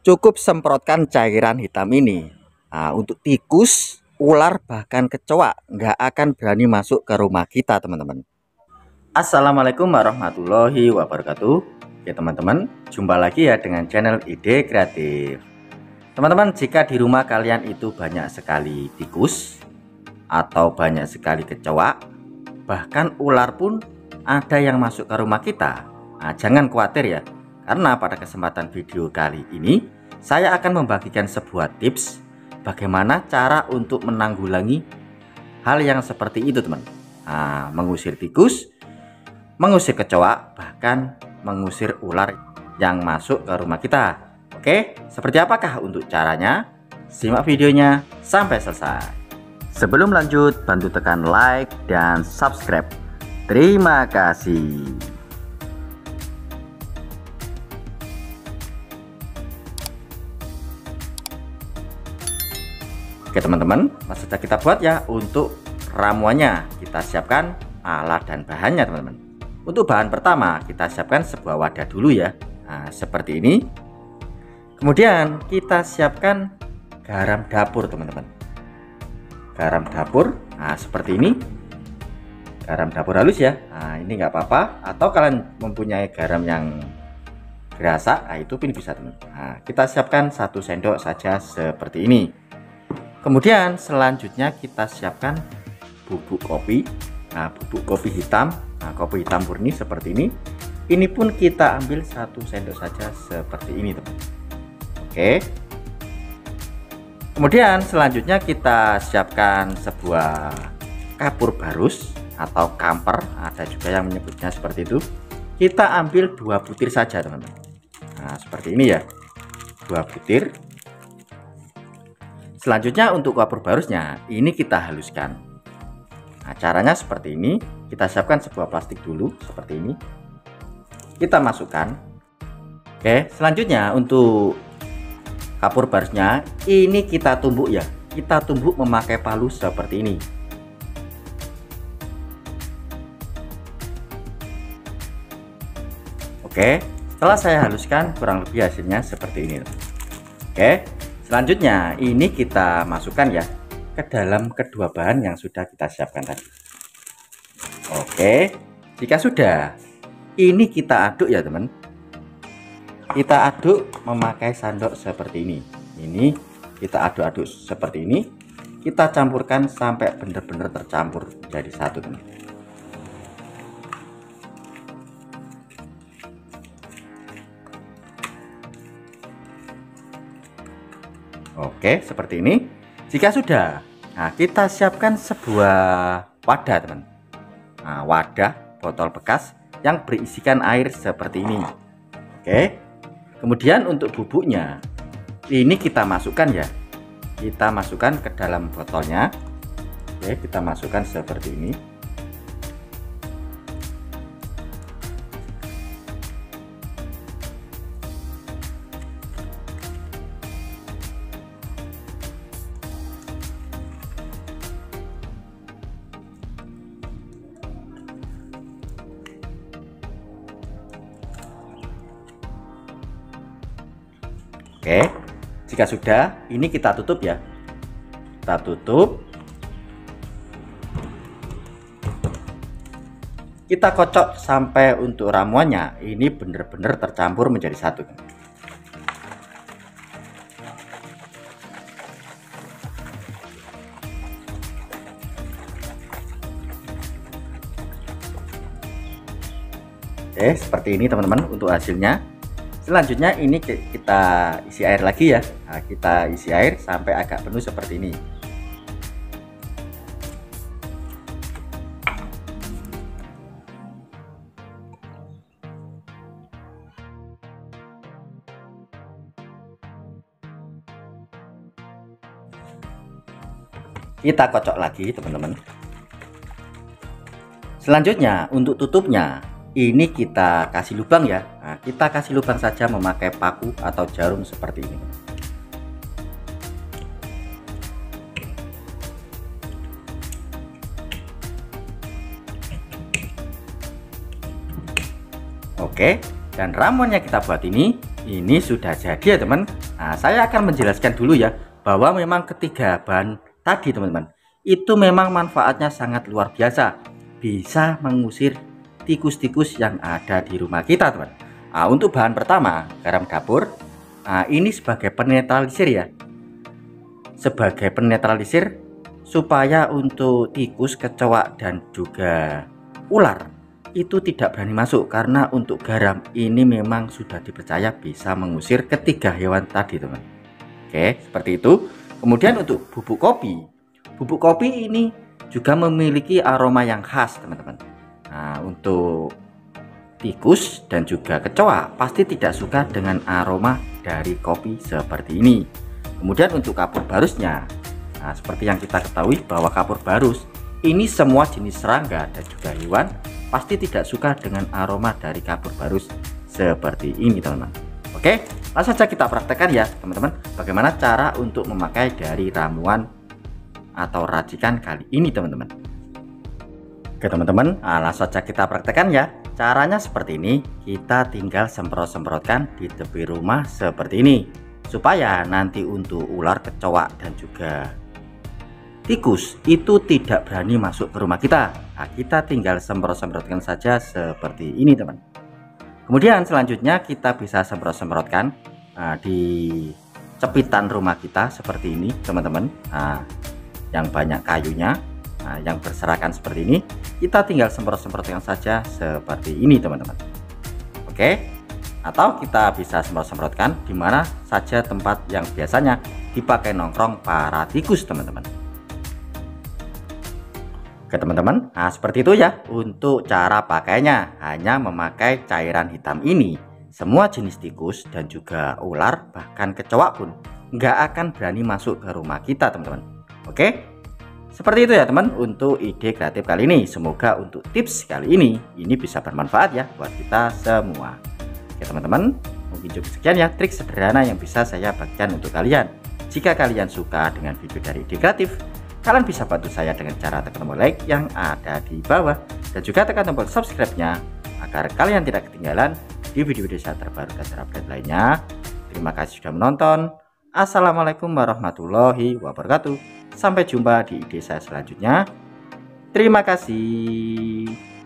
Cukup semprotkan cairan hitam ini. Nah, untuk tikus, ular, bahkan kecoa nggak akan berani masuk ke rumah kita, teman-teman. Assalamualaikum warahmatullahi wabarakatuh. Oke teman-teman, jumpa lagi ya dengan channel Ide Kreatif. Teman-teman, jika di rumah kalian itu banyak sekali tikus atau banyak sekali kecoa, bahkan ular pun ada yang masuk ke rumah kita, nah, jangan khawatir ya, karena pada kesempatan video kali ini saya akan membagikan sebuah tips bagaimana cara untuk menanggulangi hal yang seperti itu, teman. Nah, mengusir tikus, mengusir kecoa, bahkan mengusir ular yang masuk ke rumah kita. Oke, seperti apakah untuk caranya? Simak videonya sampai selesai. Sebelum lanjut, bantu tekan like dan subscribe. Terima kasih. Oke teman-teman, langsung saja kita buat ya. Untuk ramuannya kita siapkan alat dan bahannya, teman-teman. Untuk bahan pertama kita siapkan sebuah wadah dulu ya. Nah, seperti ini. Kemudian kita siapkan garam dapur, teman-teman. Garam dapur, nah seperti ini. Garam dapur halus ya. Nah, ini nggak apa-apa. Atau kalian mempunyai garam yang gerasa, nah itu pun bisa, teman. Nah, kita siapkan 1 sendok saja seperti ini. Kemudian selanjutnya kita siapkan bubuk kopi. Nah, bubuk kopi hitam, nah, kopi hitam murni seperti ini. Ini pun kita ambil 1 sendok saja seperti ini, teman. Oke. Kemudian selanjutnya kita siapkan sebuah kapur barus atau kamper, ada juga yang menyebutnya seperti itu. Kita ambil 2 butir saja, teman-teman. Nah, seperti ini ya, 2 butir. Selanjutnya untuk kapur barusnya ini kita haluskan. Nah, caranya seperti ini. Kita siapkan sebuah plastik dulu seperti ini. Kita masukkan. Oke, selanjutnya untuk kapur barusnya ini kita tumbuk ya. Kita tumbuk memakai palu seperti ini. Oke, setelah saya haluskan kurang lebih hasilnya seperti ini. Oke. Selanjutnya ini kita masukkan ya ke dalam kedua bahan yang sudah kita siapkan tadi. Oke, jika sudah, ini kita aduk ya teman. Kita aduk memakai sendok seperti ini. Ini kita aduk-aduk seperti ini. Kita campurkan sampai benar-benar tercampur jadi satu, teman. Oke, seperti ini. Jika sudah, nah kita siapkan sebuah wadah, teman. Nah, wadah botol bekas yang berisikan air seperti ini. Oke. Kemudian untuk bubuknya, ini kita masukkan ya. Kita masukkan ke dalam botolnya. Oke, kita masukkan seperti ini. Oke, jika sudah, ini kita tutup ya. Kita tutup. Kita kocok sampai untuk ramuannya ini benar-benar tercampur menjadi satu. Oke, seperti ini teman-teman untuk hasilnya. Selanjutnya ini kita isi air lagi ya. Nah, kita isi air sampai agak penuh seperti ini. Kita kocok lagi teman-teman. Selanjutnya untuk tutupnya ini kita kasih lubang ya. Nah, kita kasih lubang saja memakai paku atau jarum seperti ini. Oke, dan ramuan yang kita buat ini ini sudah jadi ya teman. Nah, saya akan menjelaskan dulu ya bahwa memang ketiga bahan tadi teman-teman itu memang manfaatnya sangat luar biasa, bisa mengusir tikus-tikus yang ada di rumah kita teman. Nah, untuk bahan pertama garam dapur. Nah, ini sebagai penetralisir ya, sebagai penetralisir supaya untuk tikus, kecoa dan juga ular itu tidak berani masuk, karena untuk garam ini memang sudah dipercaya bisa mengusir ketiga hewan tadi teman. Oke, seperti itu. Kemudian untuk bubuk kopi ini juga memiliki aroma yang khas teman-teman. Nah, untuk tikus dan juga kecoa pasti tidak suka dengan aroma dari kopi seperti ini. Kemudian untuk kapur barusnya, nah seperti yang kita ketahui bahwa kapur barus ini semua jenis serangga dan juga hewan pasti tidak suka dengan aroma dari kapur barus seperti ini teman-teman. Oke, langsung saja kita praktekkan ya teman-teman, bagaimana cara untuk memakai dari ramuan atau racikan kali ini teman-teman. Oke teman-teman, langsung saja kita praktekkan ya. Caranya seperti ini, kita tinggal semprot-semprotkan di tepi rumah seperti ini, supaya nanti untuk ular, kecoa dan juga tikus itu tidak berani masuk ke rumah kita. Nah, kita tinggal semprot-semprotkan saja seperti ini teman. Kemudian selanjutnya kita bisa semprot-semprotkan di cepitan rumah kita seperti ini teman-teman. Nah, yang banyak kayunya, yang berserakan seperti ini, kita tinggal semprot-semprotkan saja seperti ini teman-teman. Oke, atau kita bisa semprot-semprotkan di mana saja tempat yang biasanya dipakai nongkrong para tikus teman-teman. Oke teman-teman, nah seperti itu ya untuk cara pakainya. Hanya memakai cairan hitam ini, semua jenis tikus dan juga ular bahkan kecoa pun nggak akan berani masuk ke rumah kita teman-teman. Oke, seperti itu ya teman untuk ide kreatif kali ini. Semoga untuk tips kali ini bisa bermanfaat ya buat kita semua. Oke teman-teman, mungkin cukup sekian ya trik sederhana yang bisa saya bagikan untuk kalian. Jika kalian suka dengan video dari ide kreatif, kalian bisa bantu saya dengan cara tekan tombol like yang ada di bawah dan juga tekan tombol subscribe-nya agar kalian tidak ketinggalan di video-video saya terbaru dan terupdate lainnya. Terima kasih sudah menonton. Assalamualaikum warahmatullahi wabarakatuh. Sampai jumpa di ide saya selanjutnya. Terima kasih.